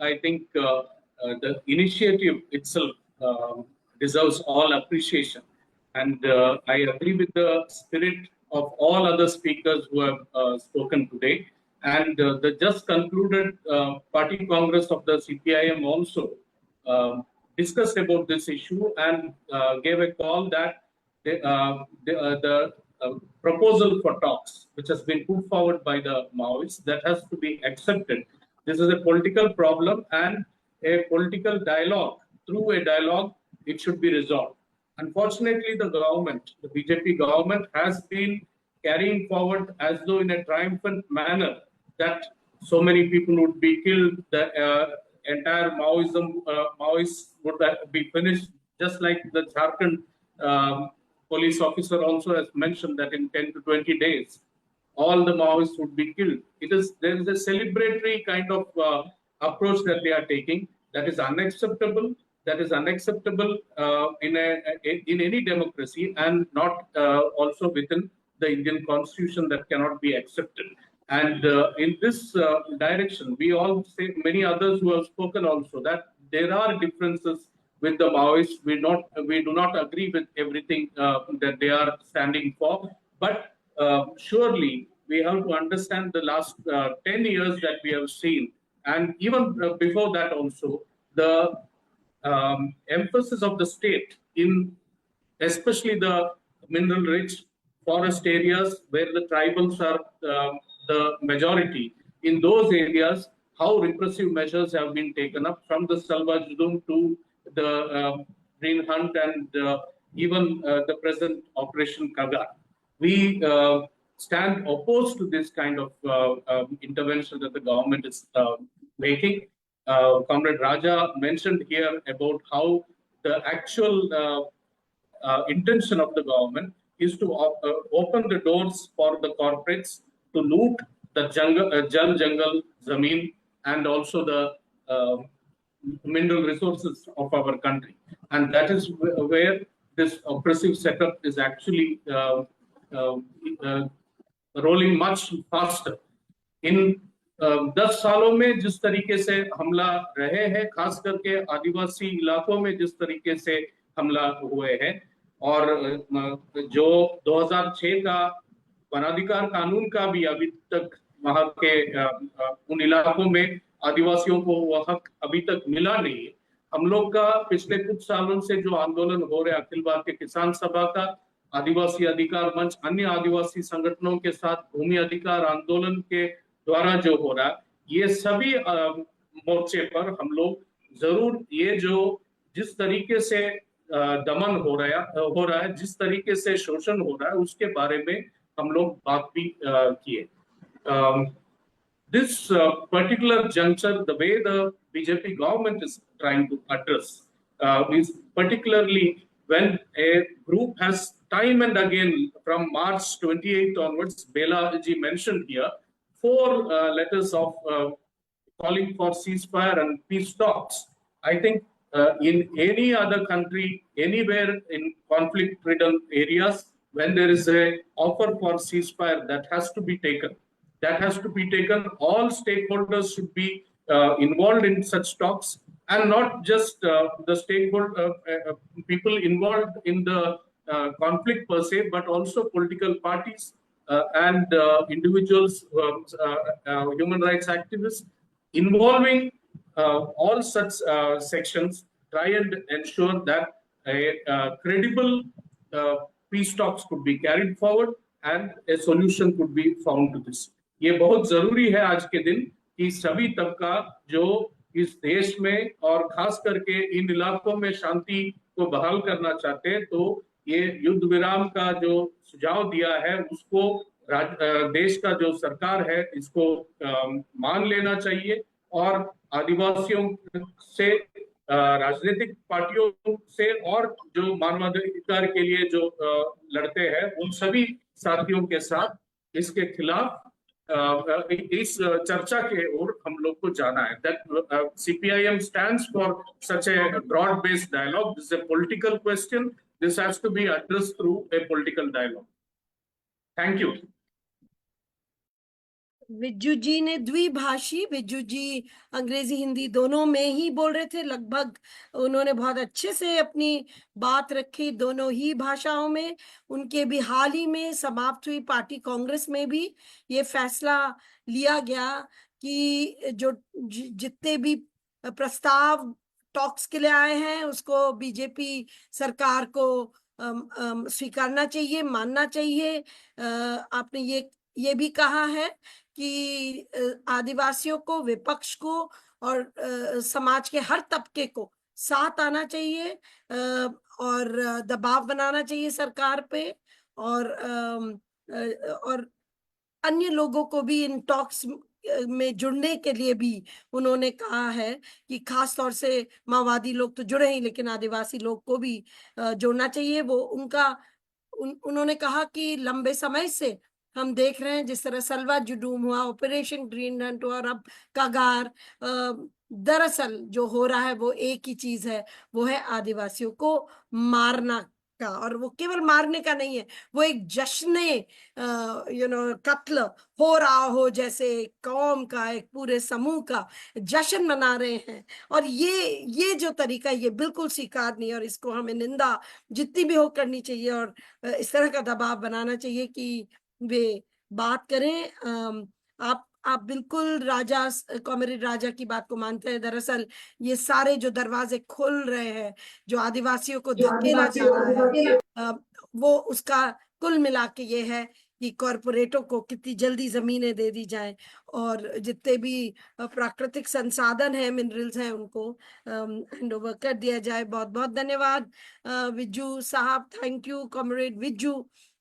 I think the initiative itself deserves all appreciation. And I agree with the spirit of all other speakers who have spoken today. And the just concluded party congress of the CPIM also discussed about this issue and gave a call that the proposal for talks, which has been put forward by the Maoists, that has to be accepted. This is a political problem and a political dialogue. Through a dialogue, it should be resolved. Unfortunately, the government, the BJP government, has been carrying forward as though in a triumphant manner that so many people would be killed, the entire Maoists would be finished, just like the Jharkhand police officer also has mentioned that in 10 to 20 days, all the Maoists would be killed. There is a celebratory kind of approach that they are taking that is unacceptable. That is unacceptable in any democracy and not also within the Indian constitution. That cannot be accepted. And in this direction, we all say, many others who have spoken also, that there are differences with the Maoists. We do not agree with everything that they are standing for, but surely we have to understand the last 10 years that we have seen, and even before that also, the emphasis of the state in especially the mineral-rich forest areas where the tribals are the majority. In those areas, how repressive measures have been taken up, from the Salwa Judum to the Green Hunt and even the present Operation Kagar. We stand opposed to this kind of intervention that the government is making. Comrade Raja mentioned here about how the actual intention of the government is to open the doors for the corporates to loot the Jal Jangal Zameen and also the mineral resources of our country. And that is where this oppressive setup is actually rolling much faster. In 10 सालों में जिस तरीके से हमला रहे हैं, खास करके आदिवासी इलाकों में जिस तरीके से हमला हुए हैं, और जो 2006 का वनाधिकार कानून का भी अभी तक वहां के उन इलाकों में आदिवासियों को वह हक अभी तक मिला नहीं है। हम लोग का पिछले कुछ सालों से जो आंदोलन हो रहा है, अखिल भारतीय किसान सभा का, आदिवासी अधिकार मंच, अन्य आदिवासी संगठनों के साथ भूमि अधिकार आंदोलन के द्वारा जो हो रहा है, ये सभी मोर्चे पर हम लोग जरूर ये जो जिस तरीके से दमन हो रहा है, जिस तरीके से शोषण हो रहा है, उसके बारे में हम लोग बात भी किए। This particular juncture, the way the BJP government is trying to address is particularly when a group has time and again from March 28th onwards, Bela ji mentioned here, 4 letters of calling for ceasefire and peace talks. I think in any other country, anywhere in conflict-ridden areas, when there is a offer for ceasefire, that has to be taken. That has to be taken. All stakeholders should be involved in such talks, and not just the stakeholder people involved in the conflict per se, but also political parties and individuals, human rights activists, involving all such sections, try and ensure that a credible peace talks could be carried forward and a solution could be found to this. ये बहुत जरूरी है आज के दिन कि सभी तबका जो इस देश में और खास करके इन इलाकों में शांति को बहाल करना चाहते हैं, तो ये युद्ध विराम का जो सुझाव दिया है उसको देश का जो सरकार है इसको मान लेना चाहिए, और आदिवासियों से, राजनीतिक पार्टियों से, और जो मानवाधिकार के लिए जो लड़ते हैं उन सभी साथियों के साथ इसके खिलाफ इस चर्चा के ओर हम लोग को जाना है. That CPIM stands for such a broad-based dialogue. This is a political question. This has to be addressed through a political dialogue. Thank you. Vijju जी ने द्विभाषी, विज्जू जी अंग्रेजी हिंदी दोनों में ही बोल रहे थे लगभग। उन्होंने बहुत अच्छे से अपनी बात रखी दोनों ही भाषाओं में। उनके भी हाल ही में समाप्त हुई पार्टी कांग्रेस में भी ये फैसला लिया गया कि जो जितने भी प्रस्ताव टॉक्स के लिए आए हैं उसको बीजेपी सरकार को स्वीकारना चाहिए, मानना चाहिए। आपने ये भी कहा है कि आदिवासियों को, विपक्ष को और समाज के हर तबके को साथ आना चाहिए और दबाव बनाना चाहिए सरकार पे। और अन्य लोगों को भी इन टॉक्स में जुड़ने के लिए भी उन्होंने कहा है कि खास तौर से माओवादी लोग तो जुड़े ही, लेकिन आदिवासी लोग को भी जोड़ना चाहिए। वो उन्होंने कहा कि लंबे समय से हम देख रहे हैं जिस तरह सलवा जुडूम हुआ, ऑपरेशन ग्रीन हंट हुआ और अब कागार, दरअसल जो हो रहा है वो एक ही चीज है, वो है आदिवासियों को मारना का। और वो केवल मारने का नहीं है, वो एक जश्न कत्ल हो रहा हो जैसे कौम का, एक पूरे समूह का जश्न मना रहे हैं। और ये जो तरीका ये बिल्कुल स्वीकारनीय, और इसको हमें निंदा जितनी भी हो करनी चाहिए और इस तरह का दबाव बनाना चाहिए कि वे बात करें। आप बिल्कुल राजा, कॉमरेड राजा की बात को मानते हैं। दरअसल ये सारे जो दरवाजे खुल रहे हैं, जो आदिवासियों को धकेला जा रहा है, वो उसका कुल मिला के ये है कि कॉरपोरेटों को कितनी जल्दी जमीनें दे दी जाएं और जितने भी प्राकृतिक संसाधन हैं, मिनरल्स हैं, उनको हैंड ओवर कर दिया जाए। बहुत बहुत धन्यवाद विज्जू साहब, थैंक यू कॉमरेड विज्जू।